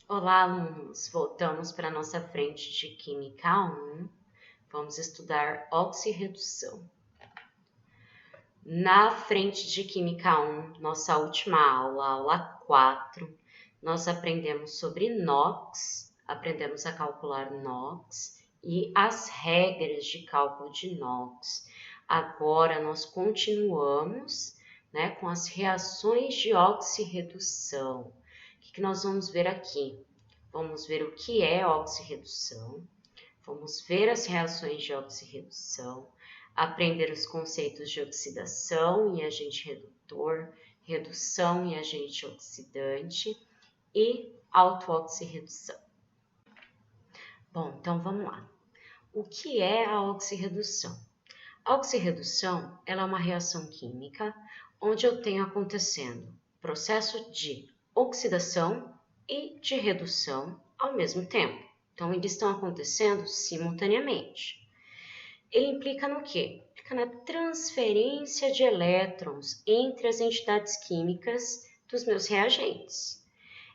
Olá, alunos! Voltamos para a nossa frente de Química 1. Vamos estudar oxirredução. Na frente de Química 1, nossa última aula, aula 4, nós aprendemos sobre NOx, aprendemos a calcular NOx e as regras de cálculo de NOx. Agora, nós continuamos, com as reações de oxirredução. O que nós vamos ver aqui? Vamos ver o que é oxirredução, vamos ver as reações de oxirredução, aprender os conceitos de oxidação e agente redutor, redução e agente oxidante e autooxirredução. Bom, então vamos lá. O que é a oxirredução? A oxirredução ela é uma reação química onde eu tenho acontecendo processo de oxidação e de redução ao mesmo tempo. Então, eles estão acontecendo simultaneamente. Ele implica no quê? Implica na transferência de elétrons entre as entidades químicas dos meus reagentes.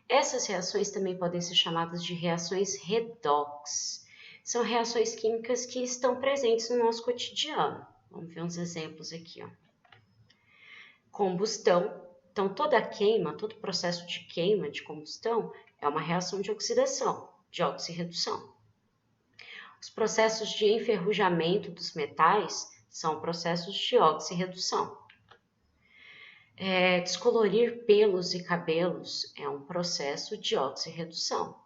Essas reações também podem ser chamadas de reações redox. São reações químicas que estão presentes no nosso cotidiano. Vamos ver uns exemplos aqui, ó. Combustão. Então, toda queima, todo processo de queima, de combustão, é uma reação de oxidação, de oxirredução. Os processos de enferrujamento dos metais são processos de oxirredução. Descolorir pelos e cabelos é um processo de oxirredução.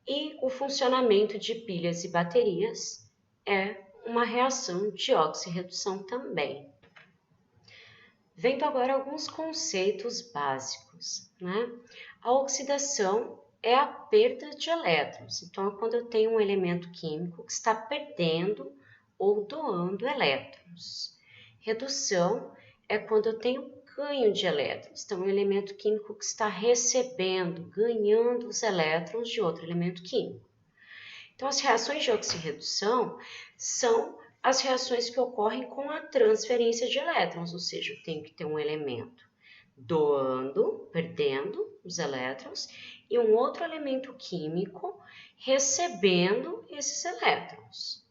E o funcionamento de pilhas e baterias é uma reação de oxirredução também. Vendo agora alguns conceitos básicos, A oxidação é a perda de elétrons. Então, é quando eu tenho um elemento químico que está perdendo ou doando elétrons. Redução é quando eu tenho ganho de elétrons. Então, é um elemento químico que está recebendo, ganhando os elétrons de outro elemento químico. Então, as reações de oxirredução são as reações que ocorrem com a transferência de elétrons, ou seja, eu tenho que ter um elemento doando, perdendo os elétrons, e um outro elemento químico recebendo esses elétrons.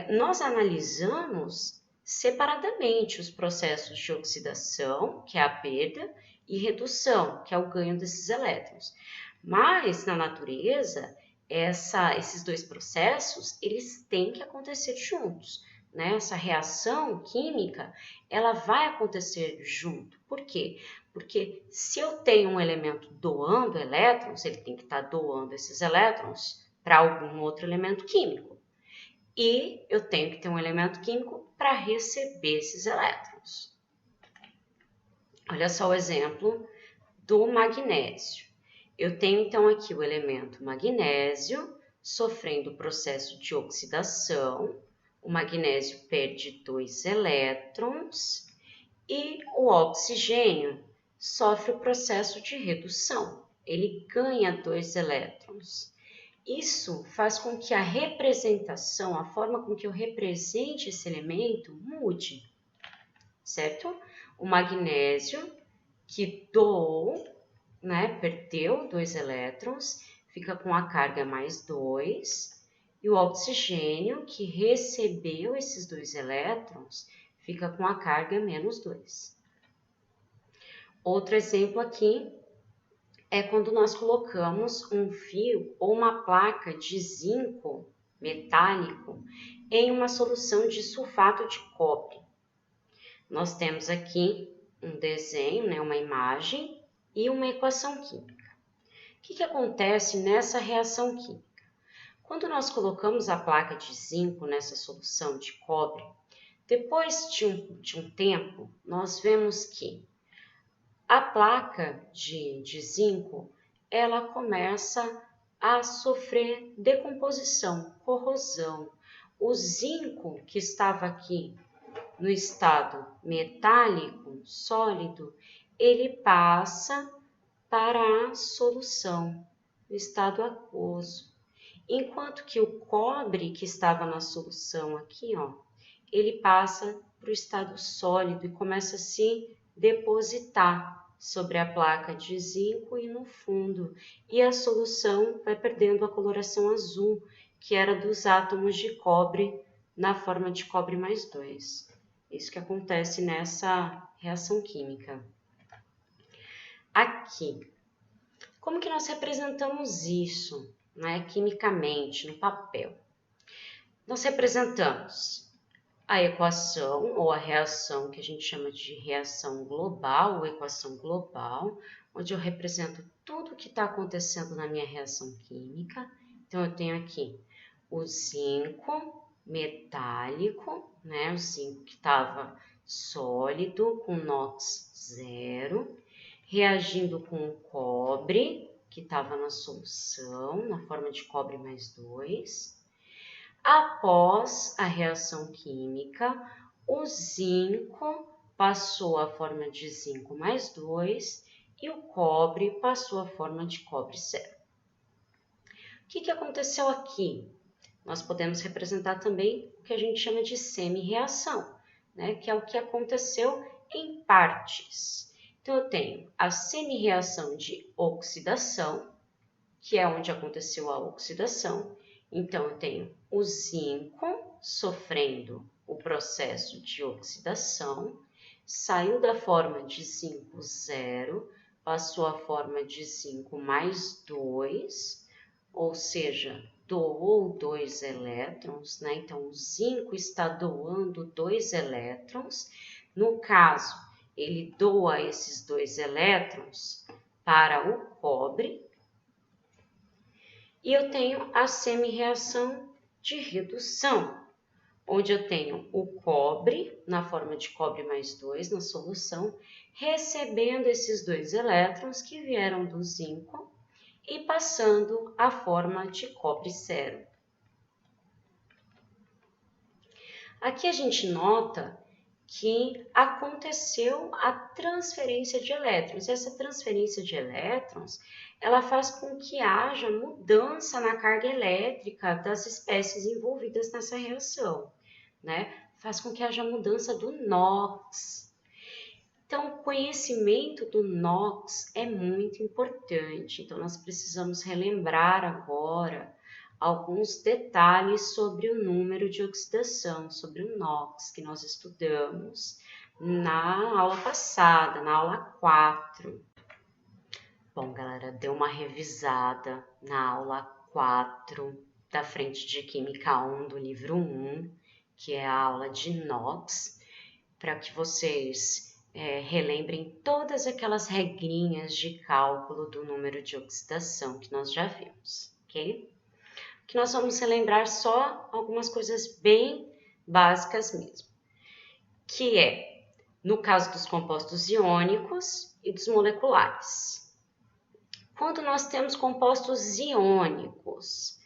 Nós analisamos separadamente os processos de oxidação, que é a perda, e redução, que é o ganho desses elétrons. Mas, na natureza, esses dois processos, eles têm que acontecer juntos, Essa reação química, ela vai acontecer junto. Por quê? Porque se eu tenho um elemento doando elétrons, ele tem que estar doando esses elétrons para algum outro elemento químico. E eu tenho que ter um elemento químico para receber esses elétrons. Olha só o exemplo do magnésio. Eu tenho então aqui o elemento magnésio sofrendo o processo de oxidação. O magnésio perde 2 elétrons e o oxigênio sofre o processo de redução. Ele ganha 2 elétrons. Isso faz com que a representação, a forma com que eu represente esse elemento mude, certo? O magnésio que doou, perdeu 2 elétrons, fica com a carga mais 2, e o oxigênio que recebeu esses 2 elétrons fica com a carga menos 2. Outro exemplo aqui é quando nós colocamos um fio ou uma placa de zinco metálico em uma solução de sulfato de cobre. Nós temos aqui um desenho, uma imagem e uma equação química. O que acontece nessa reação química? Quando nós colocamos a placa de zinco nessa solução de cobre, depois de um tempo, nós vemos que a placa de zinco, ela começa a sofrer decomposição, corrosão. O zinco que estava aqui no estado metálico, sólido, ele passa para a solução, no estado aquoso. Enquanto que o cobre que estava na solução aqui, ele passa para o estado sólido e começa a se depositar. sobre a placa de zinco e no fundo. E a solução vai perdendo a coloração azul, que era dos átomos de cobre na forma de cobre mais 2. Isso que acontece nessa reação química. Aqui, como que nós representamos isso, né, quimicamente, no papel? Nós representamos a equação ou a reação que a gente chama de reação global ou equação global, onde eu represento tudo o que está acontecendo na minha reação química. Então, eu tenho aqui o zinco metálico, né? O zinco que estava sólido com NOx 0, reagindo com o cobre, que estava na solução, na forma de cobre mais 2. Após a reação química, o zinco passou à forma de zinco mais 2 e o cobre passou à forma de cobre 0. O que aconteceu aqui? Nós podemos representar também o que a gente chama de semi-reação, né? Que é o que aconteceu em partes. Então, eu tenho a semi-reação de oxidação, que é onde aconteceu a oxidação. Então, eu tenho o zinco sofrendo o processo de oxidação, saiu da forma de zinco 0, passou à forma de zinco mais 2, ou seja, doou 2 elétrons, né? Então, o zinco está doando 2 elétrons. No caso, ele doa esses 2 elétrons para o cobre. E eu tenho a semi-reação de redução, onde eu tenho o cobre, na forma de cobre mais 2 na solução, recebendo esses 2 elétrons que vieram do zinco e passando à forma de cobre 0. Aqui a gente nota que aconteceu a transferência de elétrons. Essa transferência de elétrons, ela faz com que haja mudança na carga elétrica das espécies envolvidas nessa reação, né? Faz com que haja mudança do NOx. Então, o conhecimento do NOx é muito importante. Então, nós precisamos relembrar agora alguns detalhes sobre o número de oxidação, sobre o NOx, que nós estudamos na aula passada, na aula 4. Bom, galera, deu uma revisada na aula 4 da frente de Química 1 do livro 1, que é a aula de NOx, para que vocês relembrem todas aquelas regrinhas de cálculo do número de oxidação que nós já vimos, ok? Que nós vamos relembrar só algumas coisas bem básicas mesmo, que é, no caso dos compostos iônicos e dos moleculares. Quando nós temos compostos iônicos,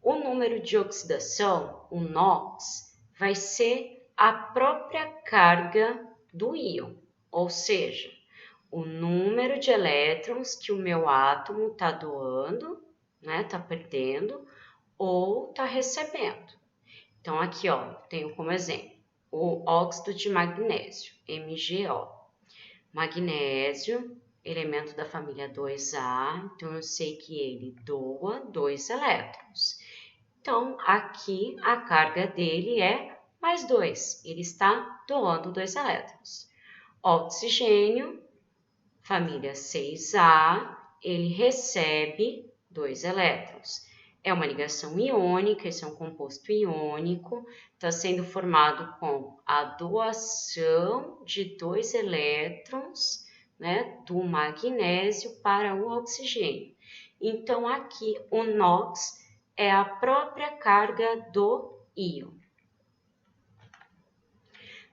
o número de oxidação, o NOx, vai ser a própria carga do íon, ou seja, o número de elétrons que o meu átomo está doando, né, está perdendo, ou está recebendo. Então, aqui, ó, tenho como exemplo o óxido de magnésio, MgO. Magnésio, elemento da família 2A, então eu sei que ele doa 2 elétrons. Então, aqui a carga dele é mais 2, ele está doando 2 elétrons. Oxigênio, família 6A, ele recebe 2 elétrons. É uma ligação iônica, esse é um composto iônico, está sendo formado com a doação de 2 elétrons, né, do magnésio para o oxigênio. Então, aqui o NOx é a própria carga do íon.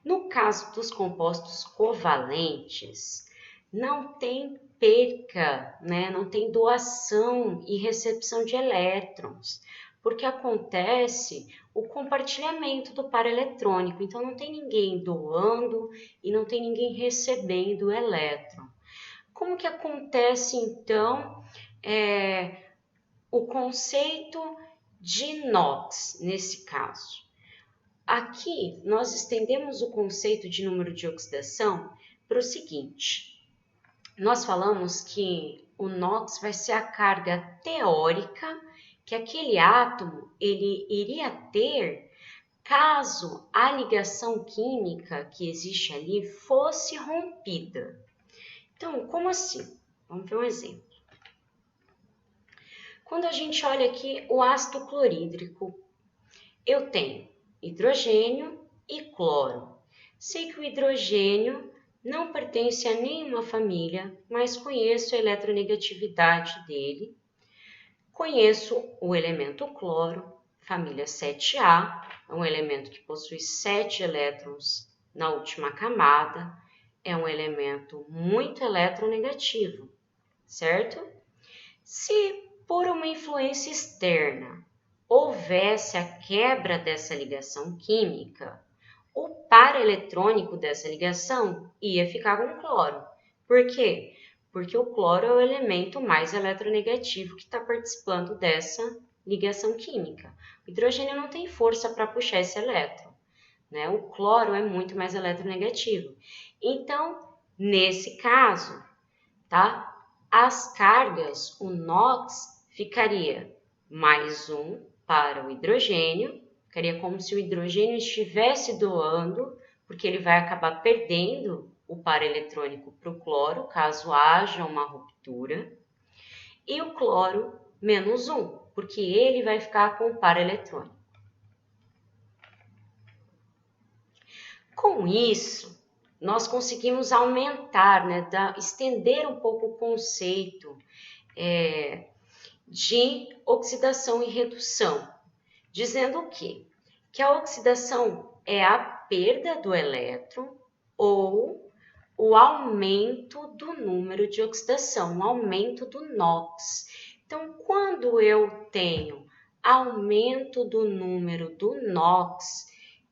No caso dos compostos covalentes, não tem perca, né? Não tem doação e recepção de elétrons, porque acontece o compartilhamento do par eletrônico, então não tem ninguém doando e não tem ninguém recebendo o elétron. Como que acontece, então, o conceito de NOx nesse caso? Aqui, nós estendemos o conceito de número de oxidação para o seguinte. nós falamos que o NOx vai ser a carga teórica que aquele átomo ele iria ter caso a ligação química que existe ali fosse rompida. Então, como assim? Vamos ver um exemplo. Quando a gente olha aqui o ácido clorídrico, eu tenho hidrogênio e cloro. Sei que o hidrogênio não pertence a nenhuma família, mas conheço a eletronegatividade dele. Conheço o elemento cloro, família 7A, é um elemento que possui 7 elétrons na última camada, é um elemento muito eletronegativo, certo? Se por uma influência externa houvesse a quebra dessa ligação química, o par eletrônico dessa ligação ia ficar com cloro. Por quê? Porque o cloro é o elemento mais eletronegativo que está participando dessa ligação química. O hidrogênio não tem força para puxar esse elétron, né? O cloro é muito mais eletronegativo. Então, nesse caso, tá? As cargas, o NOx ficaria mais 1 para o hidrogênio, ficaria como se o hidrogênio estivesse doando, porque ele vai acabar perdendo o par eletrônico para o cloro, caso haja uma ruptura, e o cloro menos 1, porque ele vai ficar com o par eletrônico. Com isso, nós conseguimos aumentar, né, estender um pouco o conceito de oxidação e redução, dizendo o quê? Que a oxidação é a perda do elétron ou o aumento do número de oxidação, o aumento do NOx. Então, quando eu tenho aumento do número do NOx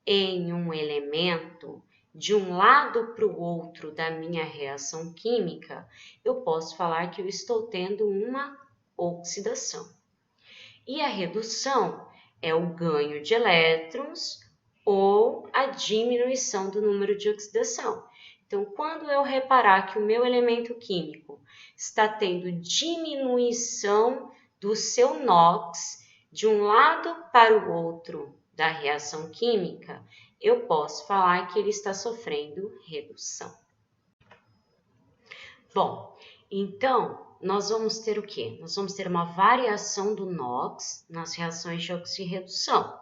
em um elemento, de um lado para o outro da minha reação química, eu posso falar que eu estou tendo uma oxidação. E a redução é o ganho de elétrons ou a diminuição do número de oxidação. Então, quando eu reparar que o meu elemento químico está tendo diminuição do seu NOx de um lado para o outro da reação química, eu posso falar que ele está sofrendo redução. Bom, então, nós vamos ter o quê? Nós vamos ter uma variação do NOx nas reações de oxirredução.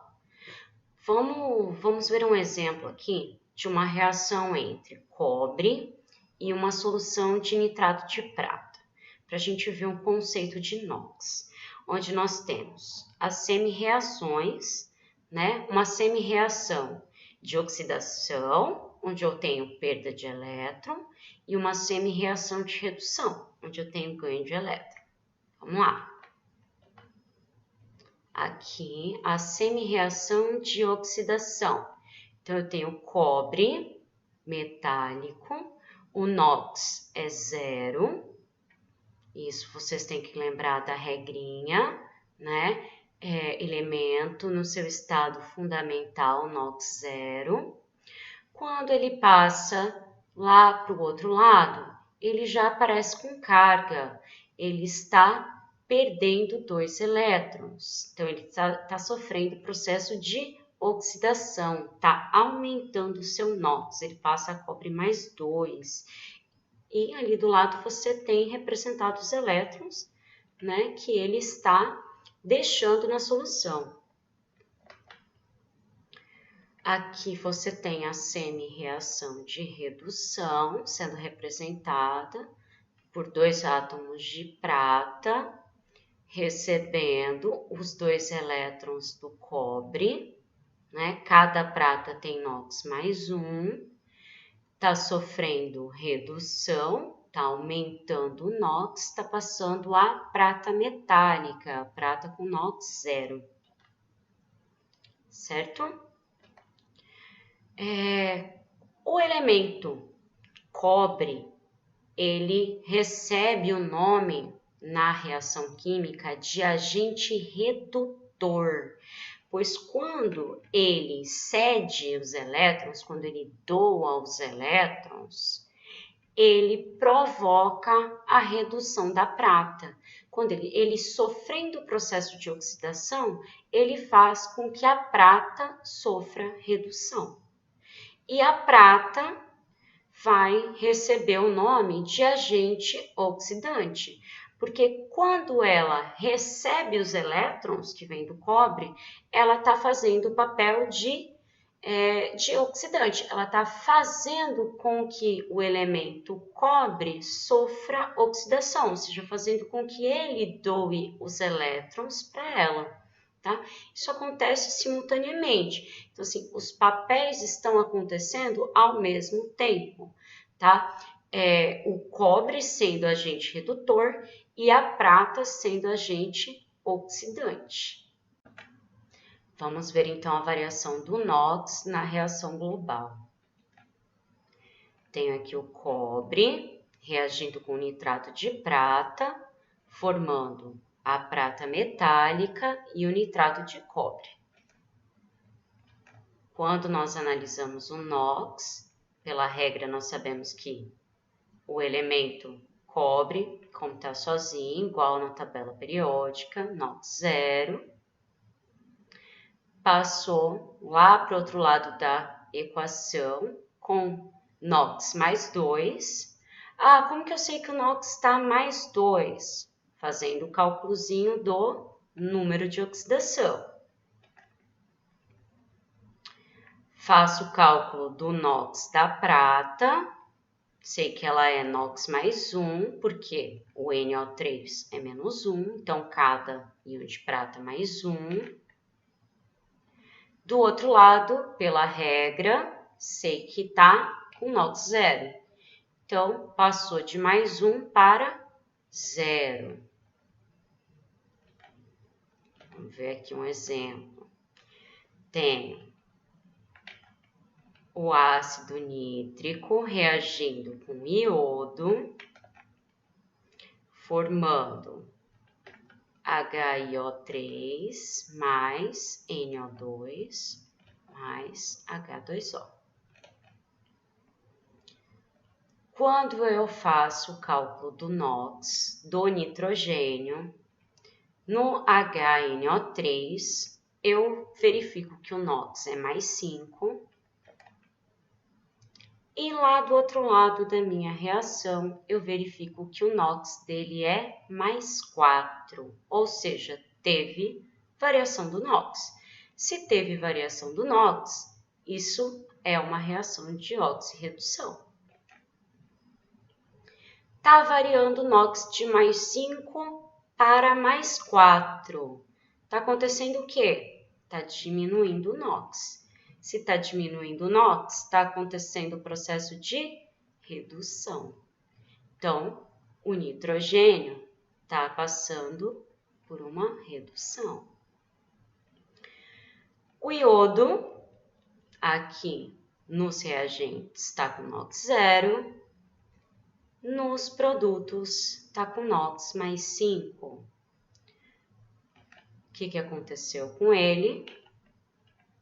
Vamos ver um exemplo aqui de uma reação entre cobre e uma solução de nitrato de prata, para a gente ver um conceito de NOx, onde nós temos as semi-reações, né? Uma semi-reação de oxidação, onde eu tenho perda de elétron, e uma semi-reação de redução, onde eu tenho ganho de elétron. Vamos lá. Aqui, a semi-reação de oxidação. Então, eu tenho cobre metálico, o NOx é 0. Isso vocês têm que lembrar da regrinha, né? Elemento no seu estado fundamental, NOx 0. Quando ele passa lá para o outro lado, ele já aparece com carga, ele está perdendo 2 elétrons, então ele está sofrendo processo de oxidação, está aumentando o seu NOx, ele passa a cobre mais 2, e ali do lado você tem representados os elétrons, né, que ele está deixando na solução. Aqui você tem a semi-reação de redução, sendo representada por 2 átomos de prata, recebendo os 2 elétrons do cobre, né? Cada prata tem NOx mais 1, está sofrendo redução, está aumentando o NOx, está passando a prata metálica, prata com NOx 0, certo? O elemento cobre, ele recebe o nome na reação química de agente redutor, pois quando ele cede os elétrons, quando ele doa os elétrons, ele provoca a redução da prata. Quando ele sofrendo o processo de oxidação, ele faz com que a prata sofra redução. E a prata vai receber o nome de agente oxidante, porque quando ela recebe os elétrons que vêm do cobre, ela está fazendo o papel de oxidante. Ela está fazendo com que o elemento cobre sofra oxidação, ou seja, fazendo com que ele doe os elétrons para ela. Tá? Isso acontece simultaneamente. Então, assim, os papéis estão acontecendo ao mesmo tempo, tá? O cobre sendo agente redutor e a prata sendo agente oxidante. Vamos ver então a variação do NOx na reação global. Tenho aqui o cobre reagindo com nitrato de prata, formando a prata metálica e o nitrato de cobre. Quando nós analisamos o NOx, pela regra nós sabemos que o elemento cobre, como está sozinho, igual na tabela periódica, NOx 0, passou lá para o outro lado da equação com NOx mais 2. Ah, como que eu sei que o NOx está mais 2? Fazendo o cálculozinho do número de oxidação. Faço o cálculo do NOx da prata, sei que ela é NOx mais 1, porque o NO3 é menos 1, então cada íon de prata mais 1. Do outro lado, pela regra, sei que está com NOx 0. Então, passou de mais 1 para 0. Vamos ver aqui um exemplo. Tenho o ácido nítrico reagindo com iodo, formando HiO3 mais NO2 mais H2O. Quando eu faço o cálculo do NOx, do nitrogênio, no HNO3, eu verifico que o NOx é mais 5. E lá do outro lado da minha reação, eu verifico que o NOx dele é mais 4, ou seja, teve variação do NOx. Se teve variação do NOx, isso é uma reação de oxirredução. Está variando o NOx de mais 5 para mais 4. Está acontecendo o quê? Está diminuindo o NOx. Se está diminuindo o NOx, está acontecendo o processo de redução. Então, o nitrogênio está passando por uma redução. O iodo, aqui nos reagentes, está com NOx 0. Nos produtos, está com NOx mais 5. O que aconteceu com ele?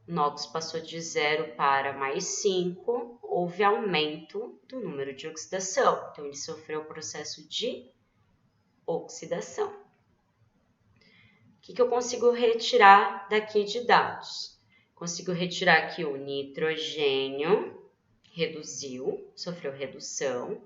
O NOx passou de 0 para mais 5, houve aumento do número de oxidação. Então, ele sofreu o processo de oxidação. O que eu consigo retirar daqui de dados? Consigo retirar que o nitrogênio reduziu, sofreu redução.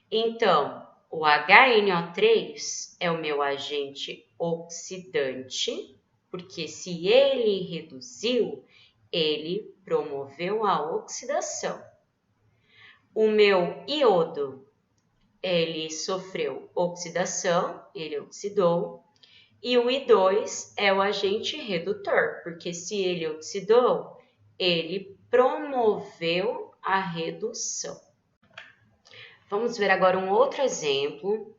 Então, o HNO3 é o meu agente oxidante, porque se ele reduziu, ele promoveu a oxidação. O meu iodo, ele sofreu oxidação, ele oxidou, e o I2 é o agente redutor, porque se ele oxidou, ele promoveu a redução. Vamos ver agora um outro exemplo,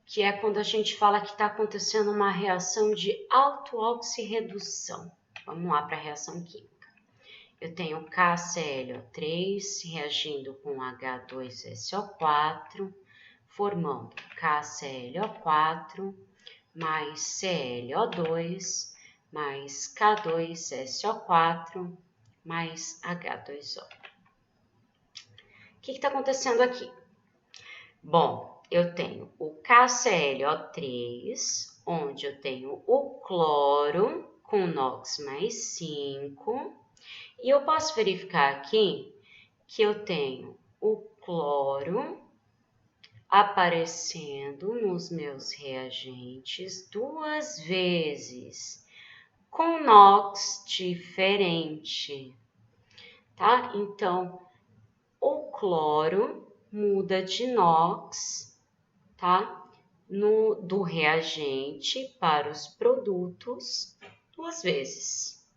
que é quando a gente fala que está acontecendo uma reação de autooxirredução. Vamos lá para a reação química. Eu tenho KClO3 reagindo com H2SO4, formando KClO4 mais ClO2 mais K2SO4 mais H2O. O que está acontecendo aqui? Bom, eu tenho o KClO3, onde eu tenho o cloro com NOx mais 5. E eu posso verificar aqui que eu tenho o cloro aparecendo nos meus reagentes 2 vezes, com NOx diferente, tá? Então, o cloro muda de NOx, tá? Do reagente para os produtos 2 vezes.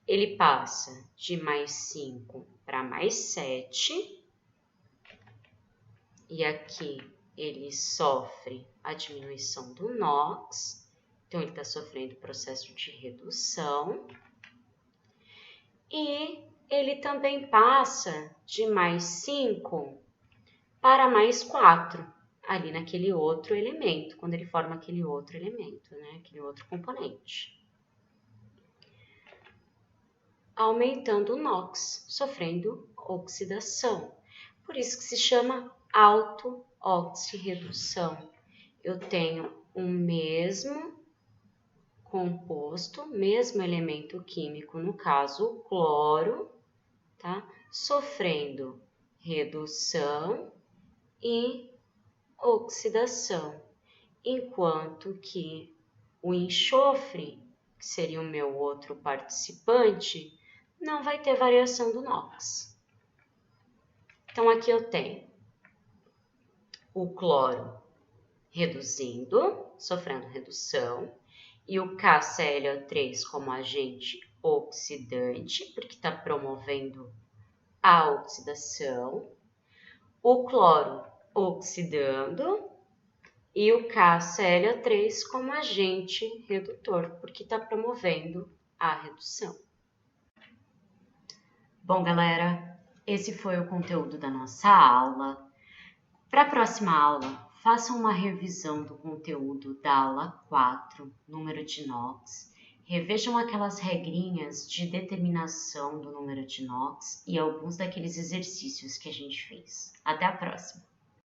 Ele passa de mais 5 para mais 7. E aqui ele sofre a diminuição do NOx. Então, ele está sofrendo o processo de redução. E ele também passa de mais 5 para mais 4, ali naquele outro elemento, quando ele forma aquele outro elemento, né? Aquele outro componente. Aumentando o NOx, sofrendo oxidação. Por isso que se chama autooxirredução. Eu tenho o mesmo composto, mesmo elemento químico, no caso o cloro, tá? Sofrendo redução e oxidação, enquanto que o enxofre, que seria o meu outro participante, não vai ter variação do NOx. Então, aqui eu tenho o cloro reduzindo, sofrendo redução, e o KClO3 como agente oxidante, porque está promovendo a oxidação, o cloro oxidando e o KClO3 como agente redutor, porque está promovendo a redução. Bom, galera, esse foi o conteúdo da nossa aula. Para a próxima aula, façam uma revisão do conteúdo da aula 4, número de NOx. Revejam aquelas regrinhas de determinação do número de NOx e alguns daqueles exercícios que a gente fez. Até a próxima!